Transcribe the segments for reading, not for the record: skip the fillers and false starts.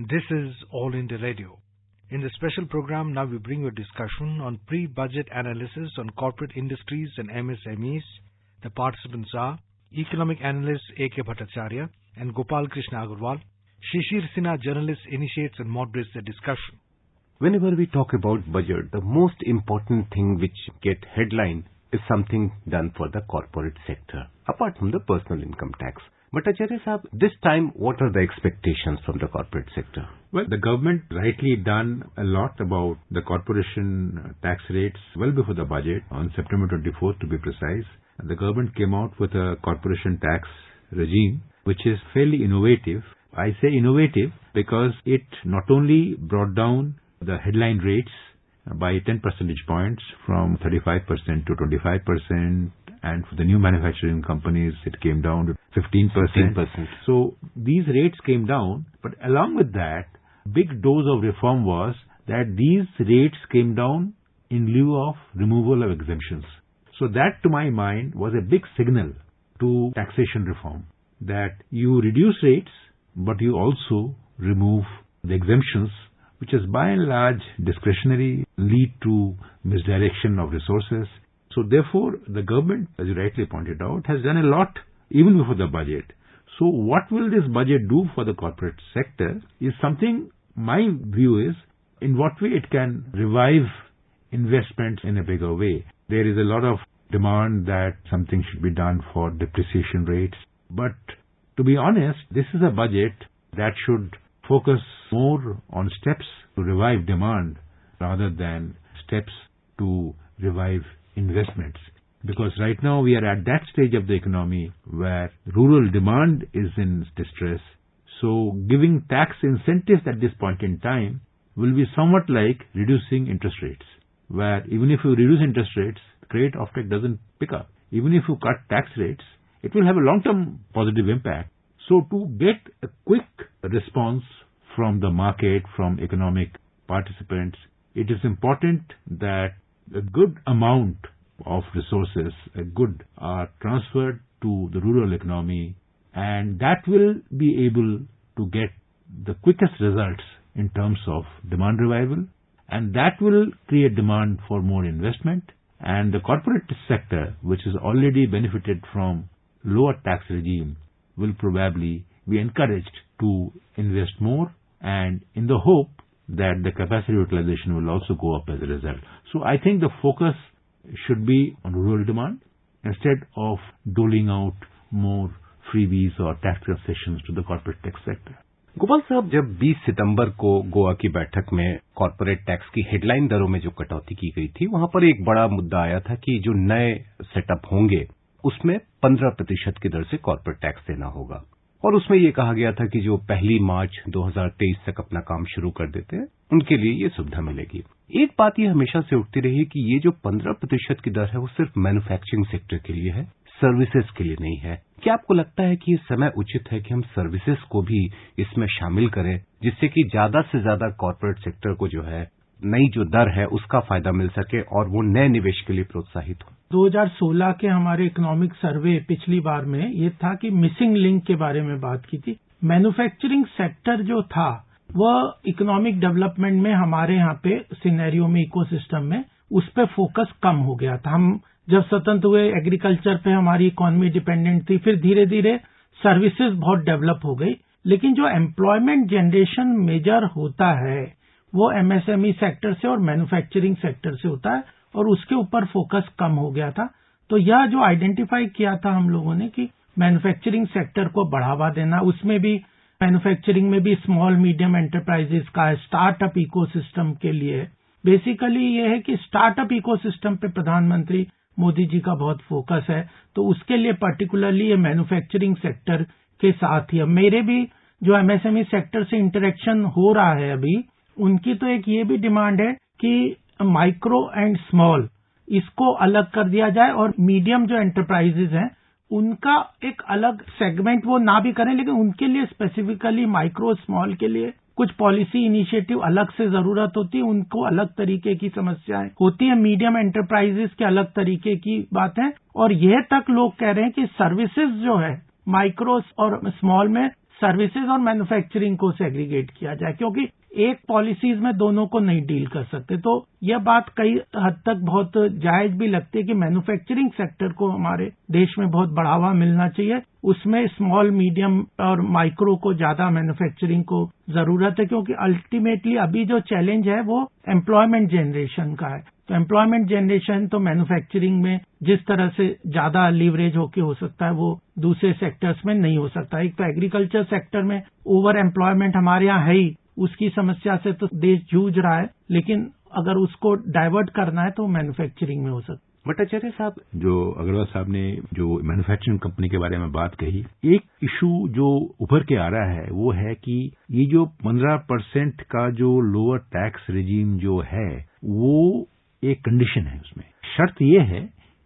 This is All India Radio. In the special program, now we bring you a discussion on pre-budget analysis on corporate industries and MSMEs. The participants are economic analyst A.K. Bhattacharya and Gopal Krishna Agarwal. Shishir Sinha, journalist, initiates and moderates the discussion. Whenever we talk about budget, the most important thing which get headline is something done for the corporate sector, apart from the personal income tax. But Acharya Sahab, this time, what are the expectations from the corporate sector? Well, the government rightly done a lot about the corporation tax rates well before the budget, on September 24th to be precise. The government came out with a corporation tax regime which is fairly innovative. I say innovative because it not only brought down the headline rates by 10 percentage points from 35% to 25%, and for the new manufacturing companies, it came down to 15%. So these rates came down, but along with that, big dose of reform was that these rates came down in lieu of removal of exemptions. So that, to my mind, was a big signal to taxation reform, that you reduce rates, but you also remove the exemptions, which is by and large discretionary, lead to misdirection of resources. So therefore, the government, as you rightly pointed out, has done a lot even before the budget. So what will this budget do for the corporate sector is something, my view is, in what way it can revive investments in a bigger way. There is a lot of demand that something should be done for depreciation rates. But to be honest, this is a budget that should focus more on steps to revive demand rather than steps to revive investments. Because right now we are at that stage of the economy where rural demand is in distress. So giving tax incentives at this point in time will be somewhat like reducing interest rates, where even if you reduce interest rates, credit offtake doesn't pick up. Even if you cut tax rates, it will have a long-term positive impact. So to get a quick response from the market, from economic participants, it is important that a good amount of resources, are transferred to the rural economy, and that will be able to get the quickest results in terms of demand revival, and that will create demand for more investment. And the corporate sector, which has already benefited from lower tax regime, will probably be encouraged to invest more, and in the hope that the capacity utilization will also go up as a result. So I think the focus should be on rural demand instead of doling out more freebies or tax concessions to the corporate tax sector. Gopal साहब, जब 20 सितंबर को गोवा की बैठक में corporate tax की headline दरों में जो कटौती की गई थी, वहां पर एक बड़ा मुद्दा आया था कि जो नए सेटअप होंगे उसमें 15% की दर से कॉर्पोरेट टैक्स देना होगा, और उसमें ये कहा गया था कि जो 1 मार्च 2023 तक अपना काम शुरू कर देते हैं उनके लिए ये सुविधा मिलेगी। एक बात ये हमेशा से उठती रही है कि ये जो 15% की दर है वो सिर्फ मैन्युफैक्चरिंग सेक्टर के लिए है, सर्विसेज के लिए नहीं है। क्या आपको लगता है कि ये समय उचित है कि हम सर्विसेज को भी इसमें शामिल करें, जिससे कि ज्यादा से ज्यादा कॉर्पोरेट सेक्टर को जो है नई जो दर है उसका फायदा मिल सके और वो नए निवेश के लिए प्रोत्साहित हो? 2016 के हमारे इकोनॉमिक सर्वे पिछली बार में ये था कि मिसिंग लिंक के बारे में बात की थी। मैन्युफैक्चरिंग सेक्टर जो था वह इकोनॉमिक डेवलपमेंट में हमारे यहाँ पे सिनेरियो में, इकोसिस्टम में, उस पे फोकस कम हो गया था। हम जब स्वतंत्र हुए एग्रीकल्चर पे हमारी इकोनॉमी डिपेंडेंट थी, फिर धीरे धीरे सर्विसेज बहुत डेवलप हो गई, लेकिन जो एम्प्लॉयमेंट जनरेशन मेजर होता है वो एमएसएमई सेक्टर से और मैन्युफैक्चरिंग सेक्टर से होता है, और उसके ऊपर फोकस कम हो गया था। तो यह जो आइडेंटिफाई किया था हम लोगों ने कि मैन्युफैक्चरिंग सेक्टर को बढ़ावा देना, उसमें भी मैन्युफैक्चरिंग में भी स्मॉल मीडियम एंटरप्राइजेस का स्टार्टअप इकोसिस्टम के लिए बेसिकली ये है कि स्टार्टअप इकोसिस्टम पे प्रधानमंत्री मोदी जी का बहुत फोकस है, तो उसके लिए पर्टिकुलरली ये मैन्युफैक्चरिंग सेक्टर के साथ ही मेरे भी जो एमएसएमई सेक्टर से इंटरेक्शन हो रहा है अभी, उनकी तो एक ये भी डिमांड है कि माइक्रो एंड स्मॉल इसको अलग कर दिया जाए और मीडियम जो एंटरप्राइजेज हैं उनका एक अलग सेगमेंट वो ना भी करें, लेकिन उनके लिए स्पेसिफिकली माइक्रो स्मॉल के लिए कुछ पॉलिसी इनिशिएटिव अलग से जरूरत होती है, उनको अलग तरीके की समस्याएं होती है, मीडियम एंटरप्राइजेस के अलग तरीके की बात है। और यह तक लोग कह रहे हैं कि सर्विसेज जो है माइक्रो और स्मॉल में सर्विसेज और मैन्युफैक्चरिंग को सेग्रीगेट किया जाए, क्योंकि एक पॉलिसीज में दोनों को नहीं डील कर सकते। तो यह बात कई हद तक बहुत जायज भी लगती है कि मैन्युफैक्चरिंग सेक्टर को हमारे देश में बहुत बढ़ावा मिलना चाहिए। उसमें स्मॉल, मीडियम और माइक्रो को ज्यादा मैन्युफैक्चरिंग को जरूरत है, क्योंकि अल्टीमेटली अभी जो चैलेंज है वो एम्प्लॉयमेंट जनरेशन का है। तो एम्प्लॉयमेंट जनरेशन तो मैन्युफैक्चरिंग में जिस तरह से ज्यादा लीवरेज होके हो सकता है वो दूसरे सेक्टर्स में नहीं हो सकता। एक तो एग्रीकल्चर सेक्टर में ओवर एम्प्लॉयमेंट हमारे यहाँ है ही, उसकी समस्या से तो देश जूझ रहा है, लेकिन अगर उसको डाइवर्ट करना है तो मैन्युफैक्चरिंग में हो सकता है। भट्टाचार्य साहब, जो अग्रवाल साहब ने जो मैन्युफैक्चरिंग कंपनी के बारे में बात कही, एक इशू जो उभर के आ रहा है वो है कि ये जो 15% का जो लोअर टैक्स रेजिम जो है वो एक कंडीशन है, उसमें शर्त ये है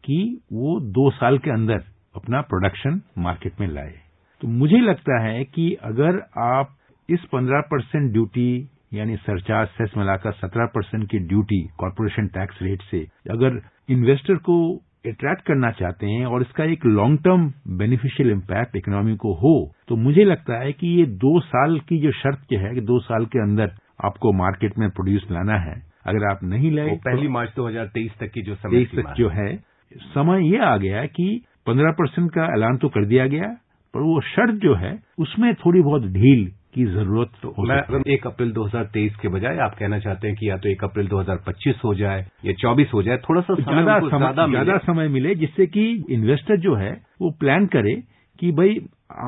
कि वो 2 साल के अंदर अपना प्रोडक्शन मार्केट में लाए। तो मुझे लगता है कि अगर आप इस 15% ड्यूटी यानी सरचार्ज सेस मिलाकर 17% की ड्यूटी कॉर्पोरेशन टैक्स रेट से अगर इन्वेस्टर को अट्रैक्ट करना चाहते हैं और इसका एक long term beneficial impact economy को हो, तो मुझे लगता है कि ये 2 साल की जो शर्त क्या है कि 2 साल के अंदर आपको मार्केट में प्रोड्यूस लाना है। अगर आप नहीं लाए, पहली मार्च 2023 तक की जो समय तक जो है समय ये आ गया कि 15% का ऐलान तो कर दिया गया, पर वो शर्त जो है उसमें थोड़ी बहुत ढील की जरूरत हो सकती है। 1 अप्रैल 2023 के बजाय आप कहना चाहते हैं कि या तो 1 अप्रैल 2025 हो जाए या 24 हो जाए, थोड़ा सा ज्यादा समय मिले, जिससे कि इन्वेस्टर जो है वो प्लान करे कि भाई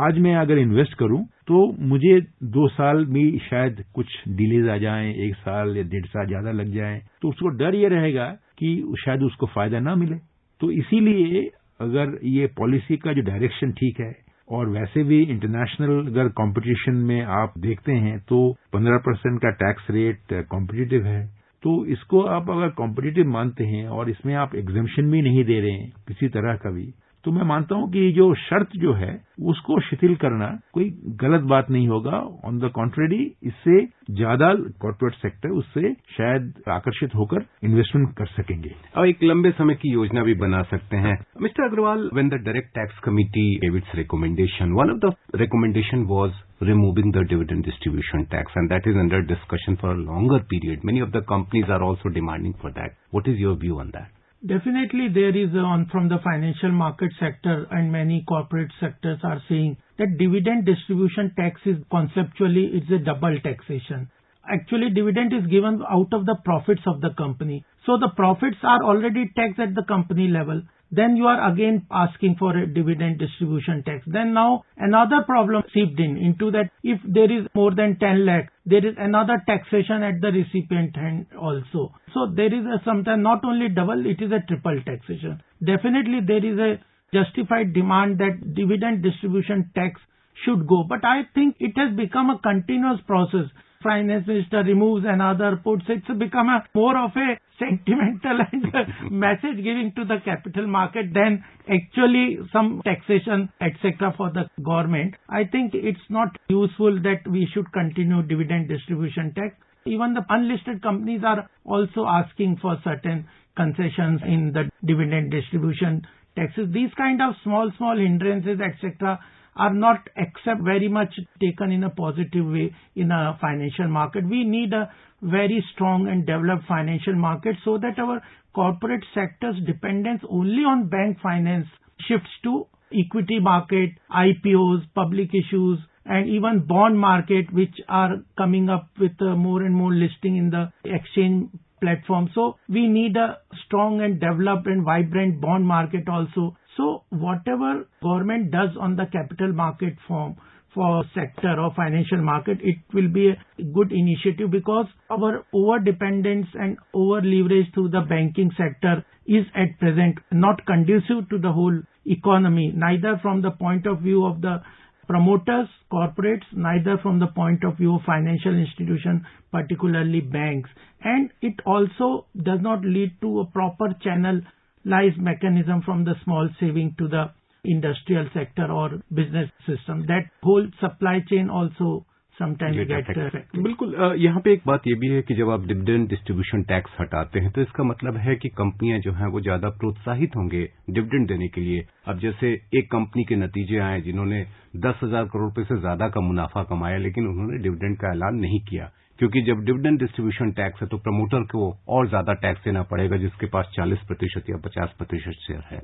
आज मैं अगर इन्वेस्ट करूं तो मुझे 2 साल में शायद कुछ डिलेज आ जाएं, 1 साल या 1.5 साल ज्यादा लग जाएं, तो उसको डर ये रहेगा कि शायद उसको फायदा ना मिले। तो इसीलिए अगर ये पॉलिसी का जो डायरेक्शन ठीक है और वैसे भी इंटरनेशनल अगर कंपटीशन में आप देखते हैं तो 15% का टैक्स रेट कॉम्पिटिटिव है, तो इसको आप अगर कॉम्पिटिटिव मानते हैं और इसमें आप एग्जम्पशन भी नहीं दे रहे हैं किसी तरह का भी, तो मैं मानता हूं कि जो शर्त जो है उसको शिथिल करना कोई गलत बात नहीं होगा। ऑन द कॉन्ट्रेरी, इससे ज्यादा कॉर्पोरेट सेक्टर उससे शायद आकर्षित होकर इन्वेस्टमेंट कर सकेंगे और एक लंबे समय की योजना भी बना सकते हैं। Mister Agarwal, when the direct tax committee gave its recommendation, one of the recommendation was removing the dividend distribution tax, and that is under discussion for a longer period. Many of the companies are also demanding for that. What is your view on that? Definitely there is from the financial market sector, and many corporate sectors are saying that dividend distribution tax is conceptually it's a double taxation. Actually, dividend is given out of the profits of the company. So the profits are already taxed at the company level. Then you are again asking for a dividend distribution tax. Then now another problem seeped into that. If there is more than 10 lakh, there is another taxation at the recipient hand also. So there is sometimes not only double, it is a triple taxation. Definitely there is a justified demand that dividend distribution tax should go. But I think it has become a continuous process. Finance Minister removes another, puts, it's become more of a sentimental and message giving to the capital market than actually some taxation, etc. for the government. I think it's not useful that we should continue dividend distribution tax. Even the unlisted companies are also asking for certain concessions in the dividend distribution taxes. These kind of small hindrances, etc., are not except very much taken in a positive way in a financial market. We need a very strong and developed financial market so that our corporate sector's dependence only on bank finance shifts to equity market, IPOs, public issues, and even bond market, which are coming up with more and more listing in the exchange platform. So we need a strong and developed and vibrant bond market also. So whatever government does on the capital market form for sector or financial market, it will be a good initiative, because our over dependence and over leverage through the banking sector is at present not conducive to the whole economy, neither from the point of view of the promoters, corporates, neither from the point of view of financial institutions, particularly banks. And it also does not lead to a proper channelized mechanism from the small saving to the industrial sector or business system. That whole supply chain also sometime get affected. बिल्कुल, यहाँ पे एक बात ये भी है कि जब आप डिविडेंड डिस्ट्रीब्यूशन टैक्स हटाते हैं तो इसका मतलब है कि कंपनियां जो हैं वो ज्यादा प्रोत्साहित होंगे डिविडेंड देने के लिए। अब जैसे एक कंपनी के नतीजे आए जिन्होंने 10,000 करोड़ रुपए से ज्यादा का मुनाफा कमाया, लेकिन उन्होंने डिविडेंड का ऐलान नहीं किया, क्योंकि जब डिविडेंड डिस्ट्रीब्यूशन टैक्स है तो प्रमोटर को और ज्यादा टैक्स देना पड़ेगा जिसके पास 40% या 50% शेयर है।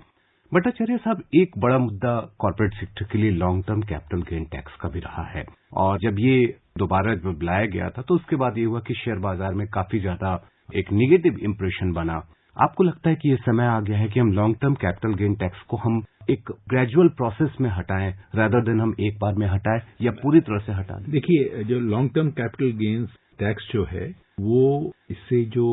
भट्टाचार्य साहब, एक बड़ा मुद्दा कॉर्पोरेट सेक्टर के लिए long term capital gain tax का भी रहा है, और जब ये दोबारा जब लाया गया था तो उसके बाद ये हुआ कि शेयर बाजार में काफी ज्यादा एक नेगेटिव इंप्रेशन बना। आपको लगता है कि ये समय आ गया है कि हम long term capital gain tax को हम एक ग्रेजुअल प्रोसेस में हटाएं रादर देन हम एक बार में हटाएं या पूरी तरह से हटा दें? देखिए, जो long term capital gains tax जो है वो इससे जो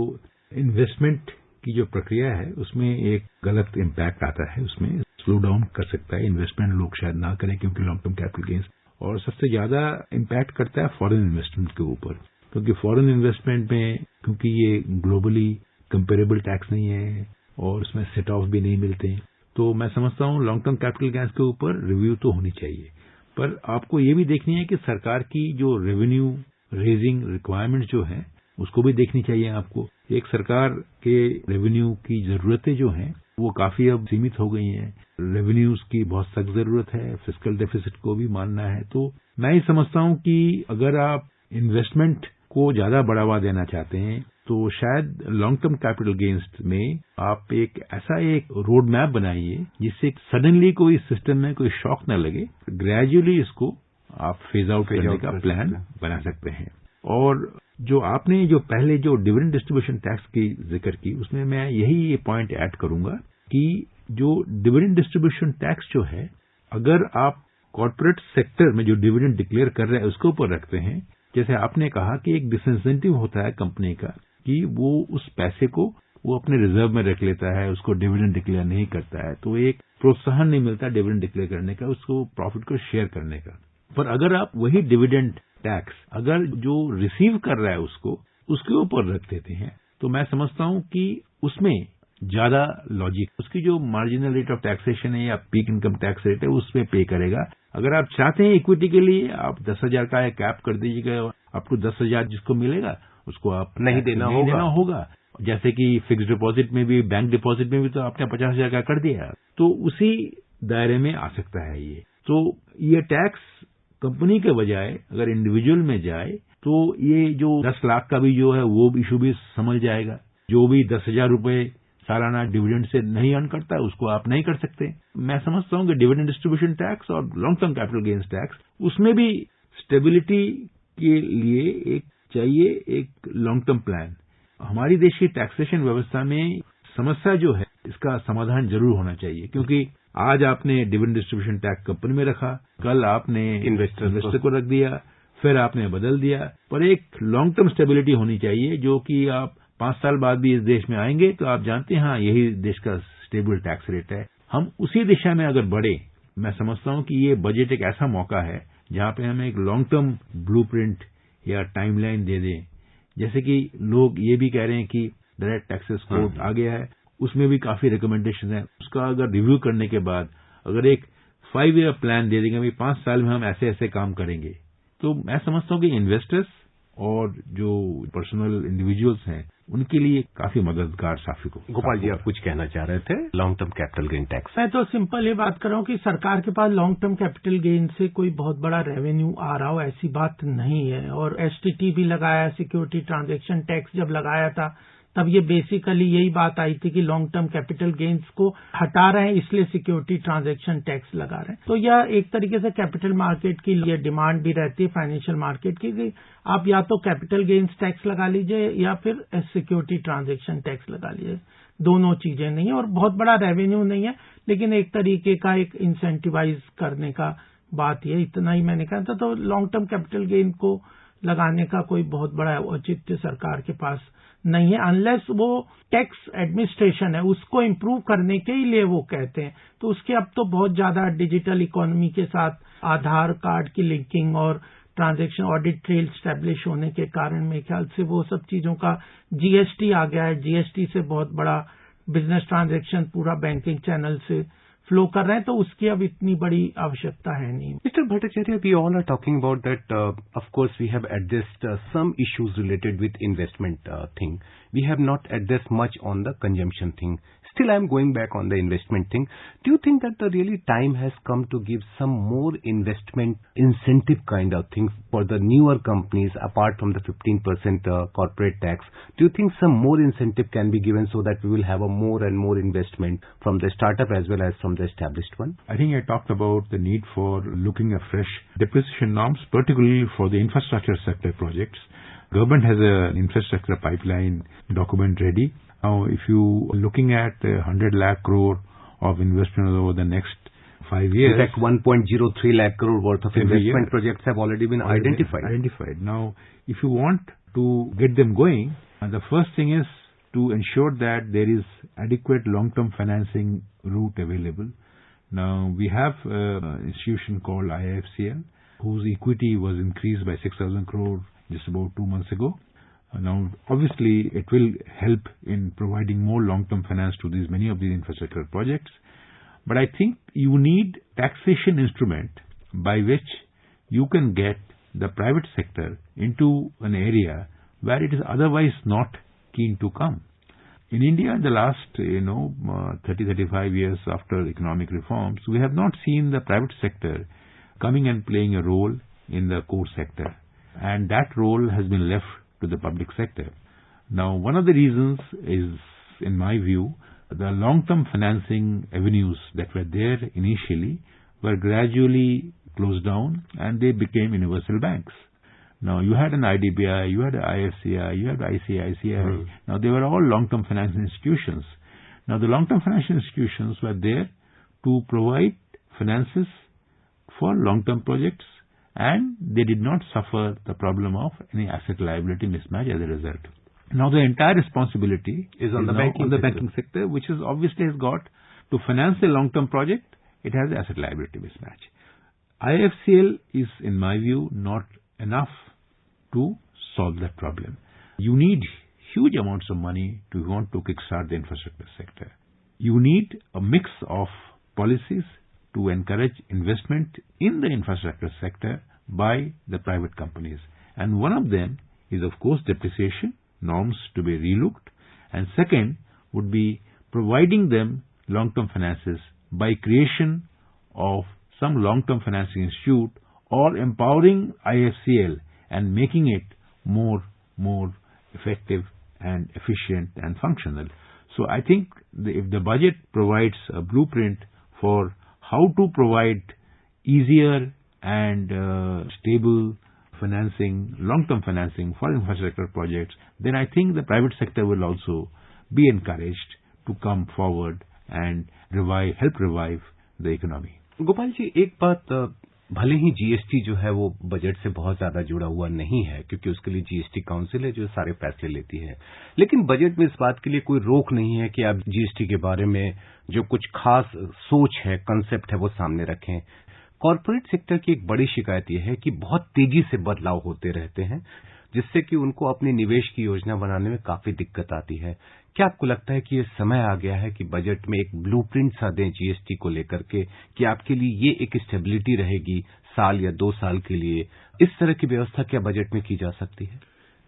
इन्वेस्टमेंट की जो प्रक्रिया है उसमें एक गलत इम्पैक्ट आता है, उसमें स्लो डाउन कर सकता है इन्वेस्टमेंट, लोग शायद ना करें क्योंकि लॉन्ग टर्म कैपिटल गेन्स, और सबसे ज्यादा इम्पैक्ट करता है फॉरेन इन्वेस्टमेंट के ऊपर, क्योंकि फॉरेन इन्वेस्टमेंट में क्योंकि ये ग्लोबली कंपेरेबल टैक्स नहीं है और उसमें सेट ऑफ भी नहीं मिलते, तो मैं समझता हूँ लॉन्ग टर्म कैपिटल गेन्स के ऊपर रिव्यू तो होनी चाहिए। पर आपको ये भी देखनी है कि सरकार की जो रेवेन्यू रेजिंग रिक्वायरमेंट जो है उसको भी देखनी चाहिए आपको। एक सरकार के रेवेन्यू की जरूरतें जो हैं वो काफी अब सीमित हो गई हैं, रेवेन्यूज की बहुत सख्त जरूरत है, फिस्कल डेफिसिट को भी मानना है। तो मैं ये समझता हूं कि अगर आप इन्वेस्टमेंट को ज्यादा बढ़ावा देना चाहते हैं तो शायद लॉन्ग टर्म कैपिटल गेन्स में आप एक ऐसा एक रोड मैप बनाइए जिससे सडनली कोई सिस्टम में कोई शॉक न लगे, ग्रेजुअली इसको आप फेज आउट करने का प्लान बना सकते हैं। और जो आपने जो पहले जो डिविडेंड डिस्ट्रीब्यूशन टैक्स की जिक्र की उसमें मैं यही पॉइंट ऐड करूंगा कि जो डिविडेंड डिस्ट्रीब्यूशन टैक्स जो है, अगर आप कॉर्पोरेट सेक्टर में जो डिविडेंड डिक्लेयर कर रहे हैं उसके ऊपर रखते हैं, जैसे आपने कहा कि एक डिसइंसेंटिव होता है कंपनी का कि वो उस पैसे को वो अपने रिजर्व में रख लेता है, उसको डिविडेंड डिक्लेयर नहीं करता है, तो एक प्रोत्साहन नहीं मिलता डिविडेंड डिक्लेयर करने का, उसको प्रॉफिट को शेयर करने का। पर अगर आप वही डिविडेंड टैक्स अगर जो रिसीव कर रहा है उसके ऊपर रख देते हैं तो मैं समझता हूं कि उसमें ज्यादा लॉजिक, उसकी जो मार्जिनल रेट ऑफ टैक्सेशन है या पीक इनकम टैक्स रेट है उसमें पे करेगा। अगर आप चाहते हैं इक्विटी के लिए आप 10,000 का कैप कर दीजिएगा, आपको 10,000 जिसको मिलेगा उसको आप नहीं देना होगा। जैसे कि फिक्स डिपॉजिट में भी, बैंक डिपॉजिट में भी तो आपने 50,000 का कर दिया, तो उसी दायरे में आ सकता है ये। तो ये टैक्स कंपनी के बजाय अगर इंडिविजुअल में जाए तो ये जो 10 लाख का भी जो है वो इशू भी समझ जाएगा। जो भी 10,000 रुपए सालाना डिविडेंड से नहीं अर्न करता है उसको आप नहीं कर सकते। मैं समझता हूं कि डिविडेंड डिस्ट्रीब्यूशन टैक्स और long term capital gains tax उसमें भी स्टेबिलिटी के लिए एक चाहिए एक लॉन्ग टर्म प्लान। हमारी देश की टैक्सेशन व्यवस्था में समस्या जो है इसका समाधान जरूर होना चाहिए, क्योंकि आज आपने डिविडेंड डिस्ट्रीब्यूशन टैक्स कंपनी में रखा, कल आपने इन्वेस्टर को रख दिया, फिर आपने बदल दिया। पर एक लॉन्ग टर्म स्टेबिलिटी होनी चाहिए जो कि आप 5 साल बाद भी इस देश में आएंगे तो आप जानते हैं हाँ यही देश का स्टेबल टैक्स रेट है। हम उसी दिशा में अगर बढ़े, मैं समझता हूं कि ये बजट एक ऐसा मौका है जहां पे हम एक लॉन्ग टर्म ब्लूप्रिंट या टाइमलाइन दे दें। जैसे कि लोग ये भी कह रहे हैं कि डायरेक्ट टैक्सेस कोड आ गया है, उसमें भी काफी रिकमेंडेशन है, उसका अगर रिव्यू करने के बाद अगर एक 5 ईयर प्लान दे देंगे, 5 साल में हम ऐसे ऐसे काम करेंगे, तो मैं समझता हूं कि इन्वेस्टर्स और जो पर्सनल इंडिविजुअल्स हैं उनके लिए काफी मददगार साबित होगा। गोपाल जी, आप कुछ कहना चाह रहे थे long term capital gain tax? मैं तो सिंपल ये बात कर रहा हूँ कि सरकार के पास लॉन्ग टर्म कैपिटल गेन से कोई बहुत बड़ा रेवेन्यू आ रहा हो ऐसी बात नहीं है। और एसटीटी भी लगाया, सिक्योरिटी ट्रांजैक्शन टैक्स जब लगाया था तब ये बेसिकली यही बात आई थी कि लॉन्ग टर्म कैपिटल गेन्स को हटा रहे हैं इसलिए सिक्योरिटी ट्रांजैक्शन टैक्स लगा रहे हैं। तो यह एक तरीके से कैपिटल मार्केट की ये डिमांड भी रहती है फाइनेंशियल मार्केट की कि आप या तो कैपिटल गेन्स टैक्स लगा लीजिए या फिर सिक्योरिटी ट्रांजैक्शन टैक्स लगा लीजिए। दोनों चीजें नहीं है और बहुत बड़ा रेवेन्यू नहीं है, लेकिन एक तरीके का एक इंसेंटिवाइज करने का बात ये, इतना ही मैंने कहा था। तो लॉन्ग टर्म कैपिटल गेन को लगाने का कोई बहुत बड़ा औचित्य सरकार के पास नहीं है, अनलेस वो टैक्स एडमिनिस्ट्रेशन है उसको इम्प्रूव करने के लिए वो कहते हैं। तो उसके अब तो बहुत ज्यादा डिजिटल इकोनॉमी के साथ आधार कार्ड की लिंकिंग और ट्रांजैक्शन ऑडिट ट्रेल स्टैब्लिश होने के कारण मेरे ख्याल से वो सब चीजों का जीएसटी आ गया है। जीएसटी से बहुत बड़ा बिजनेस ट्रांजैक्शन पूरा बैंकिंग चैनल से फ्लो कर रहे हैं, तो उसकी अब इतनी बड़ी आवश्यकता है नहीं। Mr. Bhattacharya, we all are talking about that. Of course, we have addressed some issues related with investment thing. We have not addressed much on the consumption thing. Still, I am going back on the investment thing. Do you think that the really time has come to give some more investment incentive kind of things for the newer companies apart from the 15% corporate tax? Do you think some more incentive can be given so that we will have a more and more investment from the startup as well as from the established one? I think I talked about the need for looking at fresh depreciation norms, particularly for the infrastructure sector projects. Government has an infrastructure pipeline document ready. Now, if you are looking at 100 lakh crore of investment over the next 5 years. In fact, 1.03 lakh crore worth of investment projects have already been identified. Now, if you want to get them going, the first thing is to ensure that there is adequate long-term financing route available. Now, we have an institution called IFCL, whose equity was increased by 6,000 crore just about 2 months ago. Now, obviously, it will help in providing more long-term finance to many of these infrastructure projects. But I think you need taxation instrument by which you can get the private sector into an area where it is otherwise not keen to come. In India, in the last 30-35 years after economic reforms, we have not seen the private sector coming and playing a role in the core sector, and that role has been left to the public sector. Now, one of the reasons is, in my view, the long-term financing avenues that were there initially were gradually closed down and they became universal banks. Now, you had an IDBI, you had an IFCI, you had ICICI. Now, they were all long-term financial institutions. Now, the long-term financial institutions were there to provide finances for long-term projects, and they did not suffer the problem of any asset liability mismatch as a result. Now, the entire responsibility is on the banking sector, which is obviously has got to finance a long-term project. It has asset liability mismatch. IFCL is, in my view, not enough to solve that problem. You need huge amounts of money to want to kickstart the infrastructure sector. You need a mix of policies to encourage investment in the infrastructure sector by the private companies. And one of them is, of course, depreciation norms to be relooked. And second would be providing them long-term finances by creation of some long-term financing institute or empowering IFCL and making it more effective and efficient and functional. So I think if the budget provides a blueprint for how to provide easier and stable financing, long-term financing for infrastructure projects, then I think the private sector will also be encouraged to come forward and help revive the economy. Gopal ji, एक बात, भले ही GST जो है वो budget से बहुत ज्यादा जुड़ा हुआ नहीं है क्योंकि उसके लिए जीएसटी काउंसिल है जो सारे फैसले लेती है, लेकिन बजट में इस बात के लिए कोई रोक नहीं है कि आप जीएसटी के बारे में जो कुछ खास सोच है, कंसेप्ट है, वो सामने रखें। कॉर्पोरेट सेक्टर की एक बड़ी शिकायत यह है कि बहुत तेजी से बदलाव होते रहते हैं, जिससे कि उनको अपने निवेश की योजना बनाने में काफी दिक्कत आती है। क्या आपको लगता है कि ये समय आ गया है कि बजट में एक ब्लूप्रिंट सा दें जीएसटी को लेकर के कि आपके लिए ये एक स्टेबिलिटी रहेगी साल या 2 साल के लिए? इस तरह की व्यवस्था क्या बजट में की जा सकती है?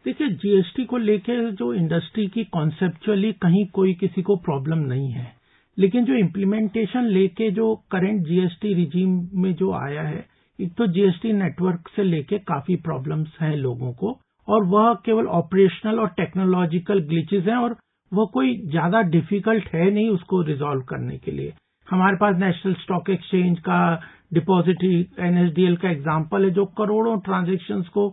देखिए, जीएसटी को लेकर जो इंडस्ट्री की कॉन्सेप्चुअली कहीं कोई किसी को प्रॉब्लम नहीं है, लेकिन जो इम्प्लीमेंटेशन लेके जो करंट जीएसटी रिजीम में जो आया है, एक तो जीएसटी नेटवर्क से लेके काफी प्रॉब्लम्स हैं लोगों को, और वह केवल ऑपरेशनल और टेक्नोलॉजिकल ग्लिचेस हैं और वह कोई ज्यादा डिफिकल्ट है नहीं उसको रिजॉल्व करने के लिए। हमारे पास नेशनल स्टॉक एक्सचेंज का डिपॉजिटरी एनएसडीएल का एग्जांपल है जो करोड़ों ट्रांजैक्शंस को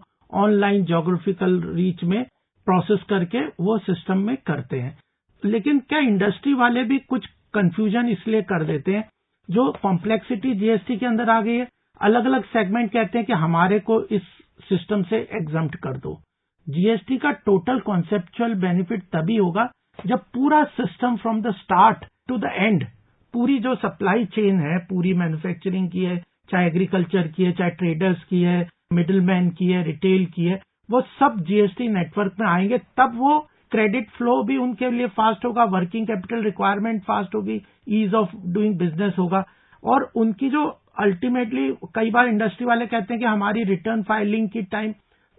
ऑनलाइन ज्योग्राफिकल रीच में प्रोसेस करके वो सिस्टम में करते हैं। लेकिन क्या इंडस्ट्री वाले भी कुछ कंफ्यूजन इसलिए कर देते हैं, जो कॉम्प्लेक्सिटी जीएसटी के अंदर आ गई है, अलग अलग सेगमेंट कहते हैं कि हमारे को इस सिस्टम से एग्जम्प्ट कर दो। जीएसटी का टोटल कॉन्सेप्चुअल बेनिफिट तभी होगा जब पूरा system from the start to the end, पूरी जो सप्लाई चेन है, पूरी मैन्युफैक्चरिंग की है, चाहे एग्रीकल्चर की है, चाहे ट्रेडर्स की है, मिडिलमैन की है, रिटेल की है, वो सब जीएसटी नेटवर्क में आएंगे, तब वो क्रेडिट फ्लो भी उनके लिए फास्ट होगा, वर्किंग कैपिटल रिक्वायरमेंट फास्ट होगी, ईज ऑफ डूइंग बिजनेस होगा। और उनकी जो अल्टीमेटली कई बार इंडस्ट्री वाले कहते हैं कि हमारी रिटर्न फाइलिंग की टाइम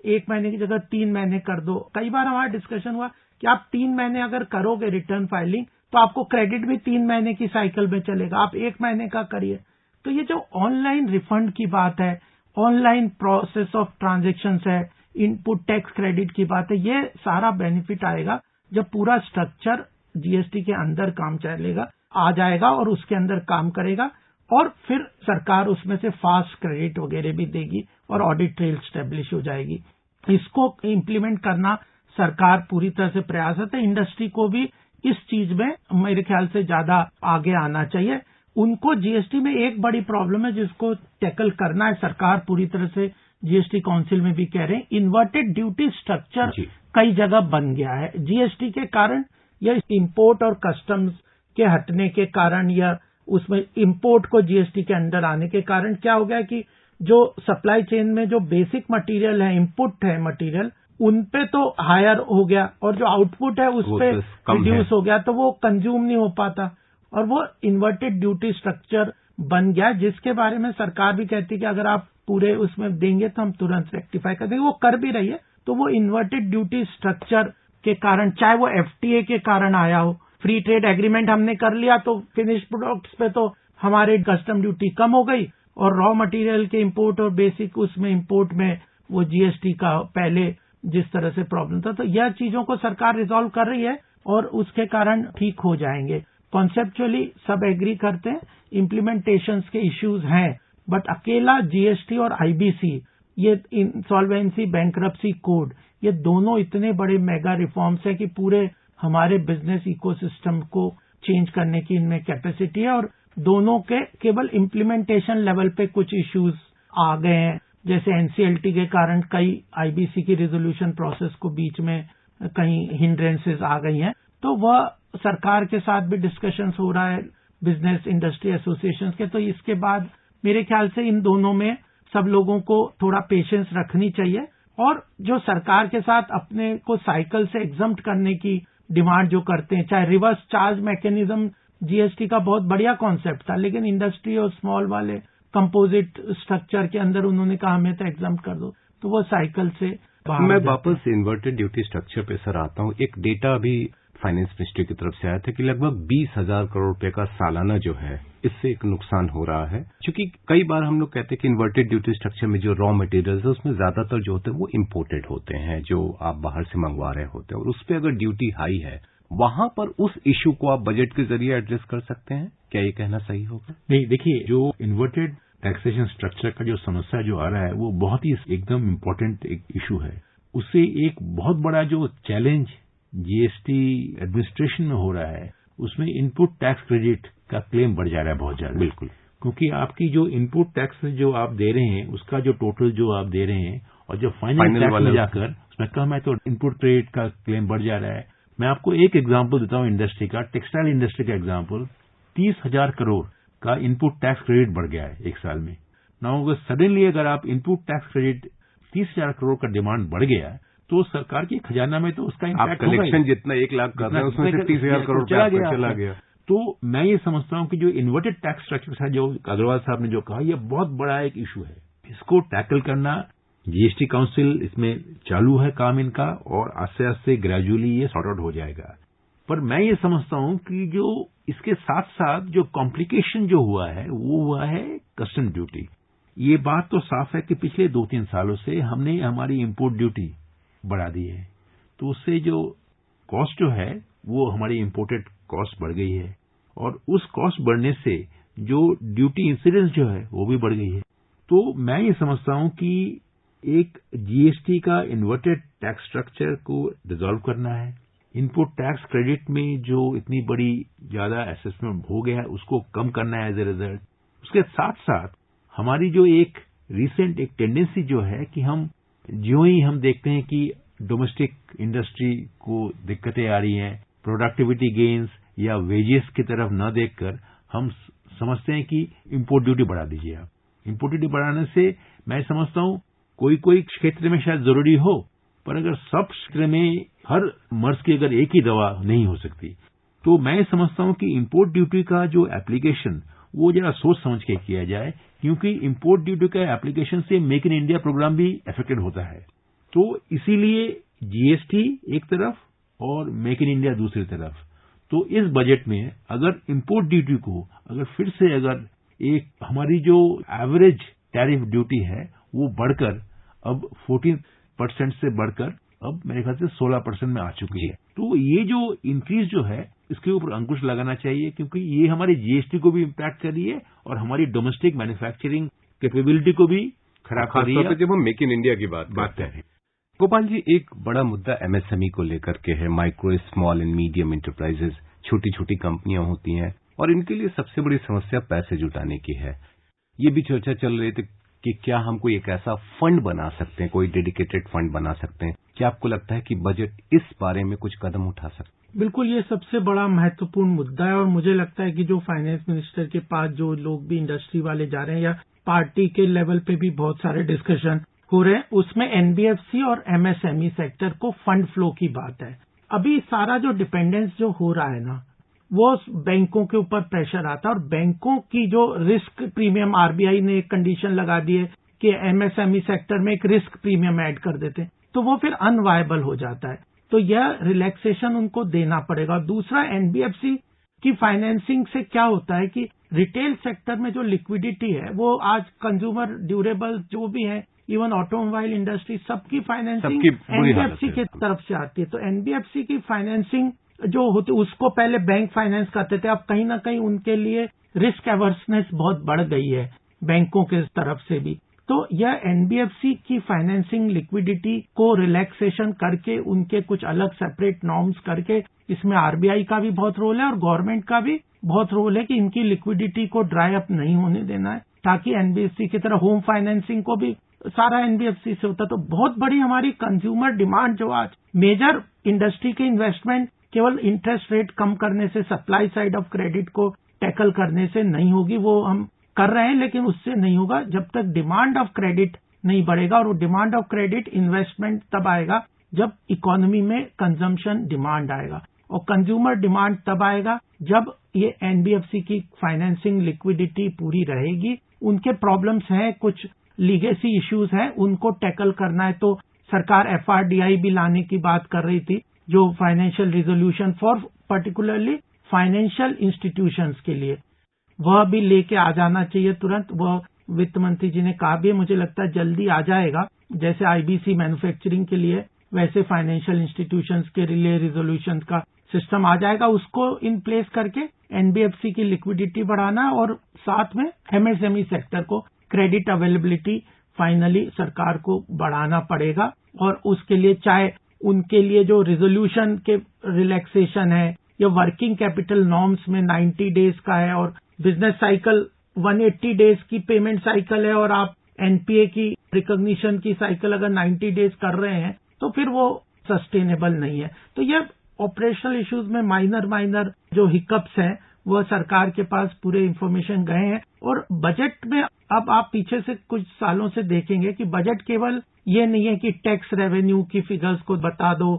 1 महीने की जगह 3 महीने कर दो। कई बार हमारा डिस्कशन हुआ कि आप 3 महीने अगर करोगे रिटर्न फाइलिंग तो आपको क्रेडिट भी 3 महीने की साइकिल में चलेगा, आप 1 महीने का करिए। तो ये जो ऑनलाइन रिफंड की बात है, ऑनलाइन प्रोसेस ऑफ ट्रांजेक्शन्स है, इनपुट टैक्स क्रेडिट की बात है, ये सारा बेनिफिट आएगा जब पूरा स्ट्रक्चर जीएसटी के अंदर काम चलेगा, आ जाएगा और उसके अंदर काम करेगा, और फिर सरकार उसमें से फास्ट क्रेडिट वगैरह भी देगी और ऑडिट ट्रेल स्टेब्लिश हो जाएगी। इसको इम्प्लीमेंट करना सरकार पूरी तरह से प्रयासरत है। इंडस्ट्री को भी इस चीज में मेरे ख्याल से ज्यादा आगे आना चाहिए। उनको जीएसटी में एक बड़ी प्रॉब्लम है जिसको टैकल करना है, सरकार पूरी तरह से जीएसटी काउंसिल में भी कह रहे हैं, इन्वर्टेड ड्यूटी स्ट्रक्चर कई जगह बन गया है जीएसटी के कारण, या इंपोर्ट और कस्टम्स के हटने के कारण, या उसमें इंपोर्ट को जीएसटी के अंडर आने के कारण क्या हो गया कि जो सप्लाई चेन में जो बेसिक मटेरियल है, इनपुट है मटेरियल, उन पे तो हायर हो गया और जो आउटपुट है उस पे रिड्यूस हो गया, तो वो कंज्यूम नहीं हो पाता और वो इन्वर्टेड ड्यूटी स्ट्रक्चर बन गया, जिसके बारे में सरकार भी कहती है कि अगर आप पूरे उसमें देंगे तो हम तुरंत रेक्टिफाई कर देंगे। वो कर भी रही है। तो वो इन्वर्टेड ड्यूटी स्ट्रक्चर के कारण, चाहे वो एफटीए के कारण आया हो, फ्री ट्रेड एग्रीमेंट हमने कर लिया तो फिनिश प्रोडक्ट्स पे तो हमारे कस्टम ड्यूटी कम हो गई, और रॉ मटेरियल के इंपोर्ट और बेसिक उसमें इंपोर्ट में वो जीएसटी का पहले जिस तरह से प्रॉब्लम था, तो यह चीजों को सरकार रिजॉल्व कर रही है और उसके कारण ठीक हो जाएंगे। कॉन्सेप्चुअली सब एग्री करते हैं, इम्प्लीमेंटेशंस के इश्यूज हैं, बट अकेला जीएसटी और आईबीसी, ये इंसॉल्वेंसी बैंक्रप्सी कोड, ये दोनों इतने बड़े मेगा रिफॉर्म्स है कि पूरे हमारे बिजनेस इकोसिस्टम को चेंज करने की इनमें कैपेसिटी है, और दोनों के केवल इम्प्लीमेंटेशन लेवल पे कुछ इश्यूज आ गए हैं, जैसे एनसीएलटी के कारण कई आईबीसी की रिजोल्यूशन प्रोसेस को बीच में कहीं हिंड्रेंसेस आ गई हैं, तो वह सरकार के साथ भी डिस्कशंस हो रहा है, बिजनेस इंडस्ट्री एसोसिएशन के। तो इसके बाद मेरे ख्याल से इन दोनों में सब लोगों को थोड़ा पेशेंस रखनी चाहिए, और जो सरकार के साथ अपने को साइकिल से एग्जम्प्ट करने की डिमांड जो करते हैं, चाहे रिवर्स चार्ज मैकेनिज्म जीएसटी का बहुत बढ़िया कॉन्सेप्ट था, लेकिन इंडस्ट्री और स्मॉल वाले कंपोजिट स्ट्रक्चर के अंदर उन्होंने कहा हमें तो एग्जम्प्ट कर दो, तो वो साइकिल से मैं वापस इन्वर्टेड ड्यूटी स्ट्रक्चर पे सर आता हूँ। एक डेटा भी फाइनेंस मिनिस्ट्री की तरफ से आया था कि लगभग 20,000 करोड़ रुपए का सालाना जो है इससे एक नुकसान हो रहा है, क्योंकि कई बार हम लोग कहते हैं कि इन्वर्टेड ड्यूटी स्ट्रक्चर में जो रॉ मटेरियल्स है उसमें ज्यादातर जो होते हैं वो इम्पोर्टेड होते हैं, जो आप बाहर से मंगवा रहे होते हैं, और उस पर अगर ड्यूटी हाई है, वहां पर उस इश्यू को आप बजट के जरिए एड्रेस कर सकते हैं। क्या ये कहना सही होगा? नहीं, देखिए, जो इन्वर्टेड टैक्सेशन स्ट्रक्चर का जो समस्या जो आ रहा है वो बहुत ही एकदम इम्पोर्टेंट एक इशू है। उससे एक बहुत बड़ा जो चैलेंज जीएसटी एडमिनिस्ट्रेशन में हो रहा है, उसमें इनपुट टैक्स क्रेडिट का क्लेम बढ़ जा रहा है बहुत ज्यादा। बिल्कुल, क्योंकि आपकी जो इनपुट टैक्स जो आप दे रहे हैं उसका जो टोटल जो आप दे रहे हैं और जो फाइनल टैक्स में जाकर उसमें कम है, तो इनपुट क्रेडिट का क्लेम बढ़ जा रहा है। मैं आपको एक एग्जांपल देता हूं इंडस्ट्री का, टेक्सटाइल इंडस्ट्री का एग्जांपल। 30,000 करोड़ का इनपुट टैक्स क्रेडिट बढ़ गया है एक साल में। नाउ अगर सडनली अगर आप इनपुट टैक्स क्रेडिट 30,000 करोड़ का डिमांड बढ़ गया तो सरकार की खजाना में तो उसका इम्पैक्ट कलेक्शन जितना 1 लाख कर रहे हैं उसमें से 30,000 करोड़ चला गया। तो मैं ये समझता हूं कि जो इन्वर्टेड टैक्स स्ट्रक्चर के साथ जो अग्रवाल साहब ने जो कहा, यह बहुत बड़ा एक इशू है। इसको टैकल करना, जीएसटी काउंसिल इसमें चालू है काम इनका, और आस्ते आस्ते ग्रेजुअली ये सॉर्ट आउट हो जाएगा। पर मैं ये समझता हूं कि जो इसके साथ साथ जो कॉम्प्लिकेशन जो हुआ है वो हुआ है कस्टम ड्यूटी। ये बात तो साफ है कि पिछले 2-3 सालों से हमने हमारी इम्पोर्ट ड्यूटी बढ़ा दी है, तो उससे जो कॉस्ट जो है वो हमारी इम्पोर्टेड कॉस्ट बढ़ गई है, और उस कॉस्ट बढ़ने से जो ड्यूटी इंसिडेंस जो है वो भी बढ़ गई है। तो मैं ये समझता हूं कि एक जीएसटी का इन्वर्टेड टैक्स स्ट्रक्चर को डिसॉल्व करना है, इनपुट टैक्स क्रेडिट में जो इतनी बड़ी ज्यादा असेसमेंट हो गया है उसको कम करना है एज ए रिजल्ट। उसके साथ साथ हमारी जो एक रिसेंट एक टेंडेंसी जो है कि हम जो ही हम देखते हैं कि डोमेस्टिक इंडस्ट्री को दिक्कतें आ रही हैं, प्रोडक्टिविटी गेन्स या वेजेस की तरफ न देखकर हम समझते हैं कि इम्पोर्ट ड्यूटी बढ़ा दीजिए आप। इम्पोर्ट ड्यूटी बढ़ाने से मैं समझता हूं कोई क्षेत्र में शायद जरूरी हो, पर अगर सब क्षेत्र में हर मर्ज की अगर एक ही दवा नहीं हो सकती। तो मैं समझता हूं कि इंपोर्ट ड्यूटी का जो एप्लीकेशन वो जरा सोच समझ के किया जाए, क्योंकि इंपोर्ट ड्यूटी का एप्लीकेशन से मेक इन इंडिया प्रोग्राम भी अफेक्टेड होता है। तो इसीलिए जीएसटी एक तरफ और मेक इन इंडिया दूसरी तरफ। तो इस बजट में अगर इंपोर्ट ड्यूटी को अगर फिर से अगर एक हमारी जो एवरेज टैरिफ ड्यूटी है वो बढ़कर अब 14% से बढ़कर अब मेरे ख्याल से 16% में आ चुकी है। तो ये जो इंक्रीज जो है इसके ऊपर अंकुश लगाना चाहिए, क्योंकि ये हमारे जीएसटी को भी इम्पैक्ट कर रही है और हमारी डोमेस्टिक मैन्युफैक्चरिंग कैपेबिलिटी को भी खराब कर रही है। जब हम मेक इन इंडिया की बात कर रहे हैं गोपाल जी, एक बड़ा मुद्दा एमएसएमई को लेकर के है, micro small and medium enterprises, छोटी छोटी कंपनियां होती हैं और इनके लिए सबसे बड़ी समस्या पैसे जुटाने की है। ये भी चर्चा चल रही थी कि क्या हम कोई एक ऐसा फंड बना सकते हैं, कोई डेडिकेटेड फंड बना सकते हैं। क्या आपको लगता है कि बजट इस बारे में कुछ कदम उठा सकते हैं? बिल्कुल, ये सबसे बड़ा महत्वपूर्ण मुद्दा है और मुझे लगता है कि जो फाइनेंस मिनिस्टर के पास जो लोग भी इंडस्ट्री वाले जा रहे हैं या पार्टी के लेवल पे भी बहुत सारे डिस्कशन हो रहे हैं, उसमें एनबीएफसी और एमएसएमई सेक्टर को फंड फ्लो की बात है। अभी सारा जो डिपेंडेंस जो हो रहा है ना, वो बैंकों के ऊपर प्रेशर आता है और बैंकों की जो रिस्क प्रीमियम, आरबीआई ने एक कंडीशन लगा दी है कि एमएसएमई सेक्टर में एक रिस्क प्रीमियम ऐड कर देते हैं, तो वो फिर अनवायबल हो जाता है। तो यह रिलैक्सेशन उनको देना पड़ेगा। और दूसरा, एनबीएफसी की फाइनेंसिंग से क्या होता है कि रिटेल सेक्टर में जो लिक्विडिटी है वो आज कंज्यूमर ड्यूरेबल जो भी है, इवन ऑटोमोबाइल इंडस्ट्री, सबकी फाइनेंसिंग एनबीएफसी की तरफ से आती है। तो एनबीएफसी की फाइनेंसिंग जो होती उसको पहले बैंक फाइनेंस करते थे, अब कहीं ना कहीं उनके लिए रिस्क एवर्सनेस बहुत बढ़ गई है बैंकों के तरफ से भी। तो यह एनबीएफसी की फाइनेंसिंग लिक्विडिटी को रिलैक्सेशन करके उनके कुछ अलग सेपरेट नॉर्म्स करके, इसमें आरबीआई का भी बहुत रोल है और गवर्नमेंट का भी बहुत रोल है कि इनकी लिक्विडिटी को ड्राई अप नहीं होने देना है, ताकि एनबीएफसी की तरह होम फाइनेंसिंग को भी सारा एनबीएफसी से होता। तो बहुत बड़ी हमारी कंज्यूमर डिमांड जो आज मेजर इंडस्ट्री के इन्वेस्टमेंट केवल इंटरेस्ट रेट कम करने से, सप्लाई साइड ऑफ क्रेडिट को टैकल करने से नहीं होगी। वो हम कर रहे हैं लेकिन उससे नहीं होगा जब तक डिमांड ऑफ क्रेडिट नहीं बढ़ेगा। और वो डिमांड ऑफ क्रेडिट इन्वेस्टमेंट तब आएगा जब इकोनॉमी में कंजम्पशन डिमांड आएगा, और कंज्यूमर डिमांड तब आएगा जब ये एनबीएफसी की फाइनेंसिंग लिक्विडिटी पूरी रहेगी। उनके प्रॉब्लम्स हैं, कुछ लीगेसी इश्यूज हैं, उनको टैकल करना है। तो सरकार एफआरडीआई भी लाने की बात कर रही थी, जो financial resolution for particularly financial institutions के लिए, वह भी लेके आ जाना चाहिए तुरंत। वह वित्त मंत्री जी ने कहा भी, मुझे लगता है जल्दी आ जाएगा। जैसे आईबीसी मैन्युफैक्चरिंग के लिए, वैसे फाइनेंशियल इंस्टीट्यूशंस के लिए रिजोल्यूशन का सिस्टम आ जाएगा। उसको इन प्लेस करके एनबीएफसी की लिक्विडिटी बढ़ाना और साथ में एमएसएमई सेक्टर को क्रेडिट अवेलेबिलिटी फाइनली सरकार को बढ़ाना पड़ेगा। और उसके लिए चाहे उनके लिए जो रिजोल्यूशन के रिलैक्सेशन है या वर्किंग कैपिटल नॉर्म्स में 90 डेज का है और बिजनेस साइकिल 180 डेज की पेमेंट साइकिल है और आप एनपीए की रिकॉग्निशन की साइकिल अगर 90 डेज कर रहे हैं तो फिर वो सस्टेनेबल नहीं है। तो ये ऑपरेशनल इश्यूज में माइनर जो हिकअप्स हैं वह सरकार के पास पूरे इंफॉर्मेशन गए हैं। और बजट में अब आप पीछे से कुछ सालों से देखेंगे कि बजट केवल ये नहीं है कि टैक्स रेवेन्यू की फिगर्स को बता दो,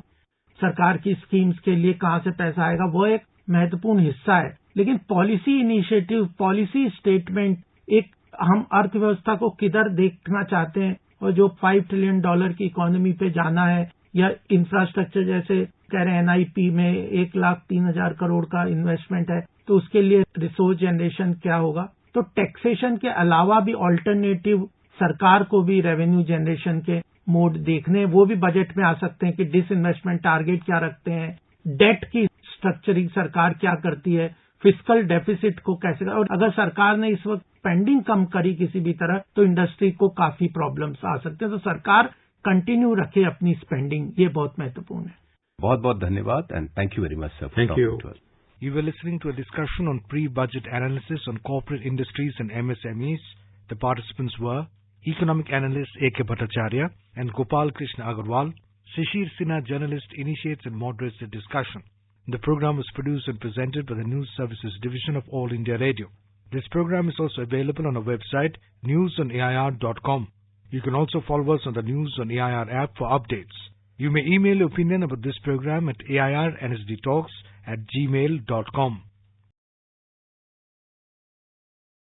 सरकार की स्कीम्स के लिए कहां से पैसा आएगा, वो एक महत्वपूर्ण हिस्सा है। लेकिन पॉलिसी इनिशिएटिव, पॉलिसी स्टेटमेंट, एक हम अर्थव्यवस्था को किधर देखना चाहते हैं और जो $5 ट्रिलियन की इकोनॉमी पे जाना है, या इंफ्रास्ट्रक्चर जैसे कह रहे हैं एनआईपी में 1,03,000 करोड़ का इन्वेस्टमेंट है, तो उसके लिए रिसोर्स जनरेशन क्या होगा। तो टैक्सेशन के अलावा भी ऑल्टरनेटिव सरकार को भी रेवेन्यू जनरेशन के मोड देखने, वो भी बजट में आ सकते हैं कि डिसइन्वेस्टमेंट टारगेट क्या रखते हैं, डेट की स्ट्रक्चरिंग सरकार क्या करती है, फिस्कल डेफिसिट को कैसे, और अगर सरकार ने इस वक्त स्पेंडिंग कम करी किसी भी तरह तो इंडस्ट्री को काफी प्रॉब्लम्स आ सकते हैं। तो सरकार कंटिन्यू रखे अपनी स्पेंडिंग, ये बहुत महत्वपूर्ण है। बहुत बहुत धन्यवाद and thank you very much sir. Thank you. You were listening to a discussion on pre-budget analysis on corporate industries and MSMEs. The participants were economic analyst A.K. Bhattacharya and Gopal Krishna Agarwal. Shishir Sinha, journalist, initiates and moderates the discussion. The program was produced and presented by the News Services Division of All India Radio. This program is also available on our website, newsonair.com. You can also follow us on the News on AIR app for updates. You may email your opinion about this program at airnsdtalks@gmail.com.